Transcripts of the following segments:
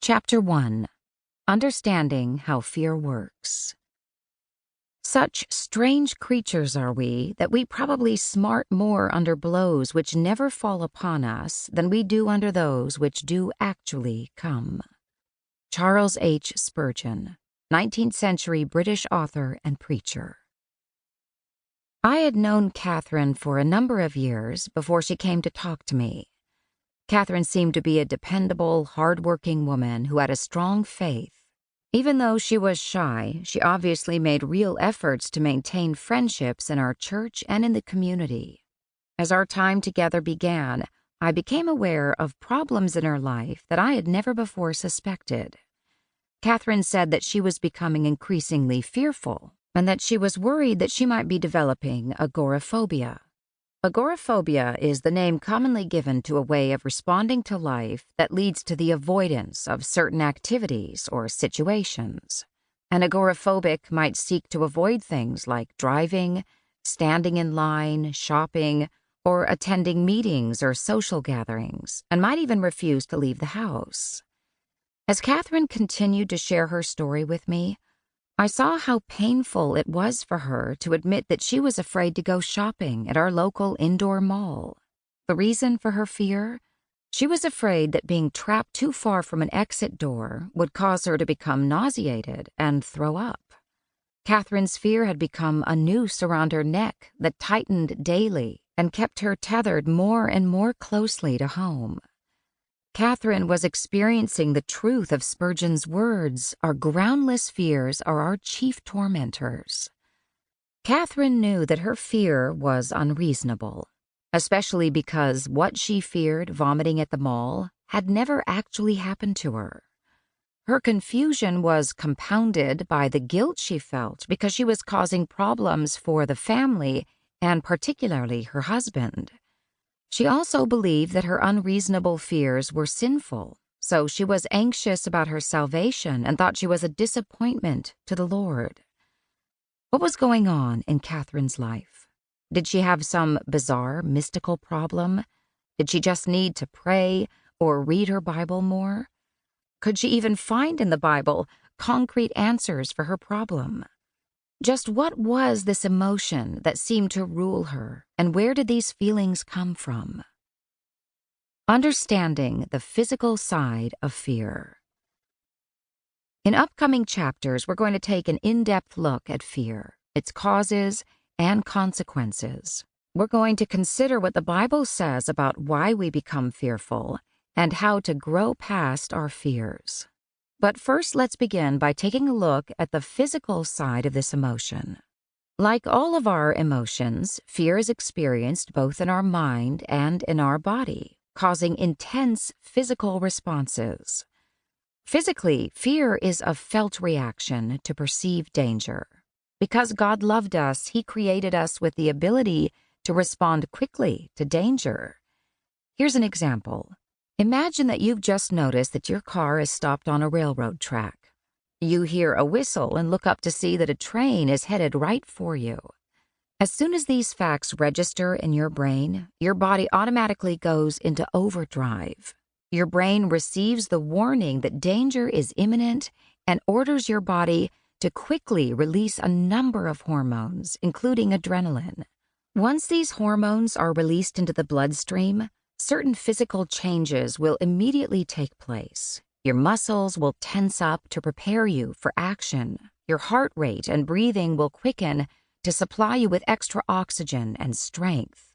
Chapter 1. Understanding How Fear Works. Such strange creatures are we that we probably smart more under blows which never fall upon us than we do under those which do actually come. Charles H. Spurgeon, 19th century British author and preacher. I had known Catherine for a number of years before she came to talk to me. Catherine seemed to be a dependable, hard-working woman who had a strong faith. Even though she was shy, she obviously made real efforts to maintain friendships in our church and in the community. As our time together began, I became aware of problems in her life that I had never before suspected. Catherine said that she was becoming increasingly fearful and that she was worried that she might be developing agoraphobia. Agoraphobia is the name commonly given to a way of responding to life that leads to the avoidance of certain activities or situations. An agoraphobic might seek to avoid things like driving, standing in line, shopping, or attending meetings or social gatherings, and might even refuse to leave the house. As Catherine continued to share her story with me, I saw how painful it was for her to admit that she was afraid to go shopping at our local indoor mall. The reason for her fear? She was afraid that being trapped too far from an exit door would cause her to become nauseated and throw up. Catherine's fear had become a noose around her neck that tightened daily and kept her tethered more and more closely to home. Catherine was experiencing the truth of Spurgeon's words, "Our groundless fears are our chief tormentors." Catherine knew that her fear was unreasonable, especially because what she feared, vomiting at the mall, had never actually happened to her. Her confusion was compounded by the guilt she felt because she was causing problems for the family and particularly her husband. She also believed that her unreasonable fears were sinful, so she was anxious about her salvation and thought she was a disappointment to the Lord. What was going on in Catherine's life? Did she have some bizarre, mystical problem? Did she just need to pray or read her Bible more? Could she even find in the Bible concrete answers for her problem? Just what was this emotion that seemed to rule her, and where did these feelings come from? Understanding the physical side of fear. In upcoming chapters, we're going to take an in-depth look at fear, its causes and consequences. We're going to consider what the Bible says about why we become fearful and how to grow past our fears. But first, let's begin by taking a look at the physical side of this emotion. Like all of our emotions, fear is experienced both in our mind and in our body, causing intense physical responses. Physically, fear is a felt reaction to perceived danger. Because God loved us, He created us with the ability to respond quickly to danger. Here's an example. Imagine that you've just noticed that your car is stopped on a railroad track. You hear a whistle and look up to see that a train is headed right for you. As soon as these facts register in your brain, your body automatically goes into overdrive. Your brain receives the warning that danger is imminent and orders your body to quickly release a number of hormones, including adrenaline. Once these hormones are released into the bloodstream, certain physical changes will immediately take place. Your muscles will tense up to prepare you for action. Your heart rate and breathing will quicken to supply you with extra oxygen and strength.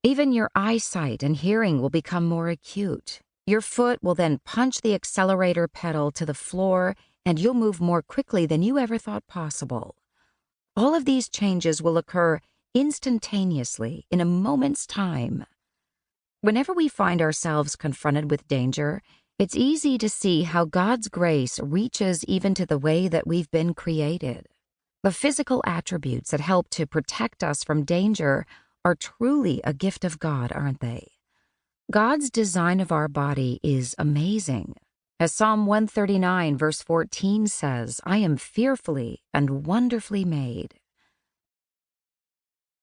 Even your eyesight and hearing will become more acute. Your foot will then punch the accelerator pedal to the floor, and you'll move more quickly than you ever thought possible. All of these changes will occur instantaneously in a moment's time. Whenever we find ourselves confronted with danger, it's easy to see how God's grace reaches even to the way that we've been created. The physical attributes that help to protect us from danger are truly a gift of God, aren't they? God's design of our body is amazing. As Psalm 139 verse 14 says, "I am fearfully and wonderfully made."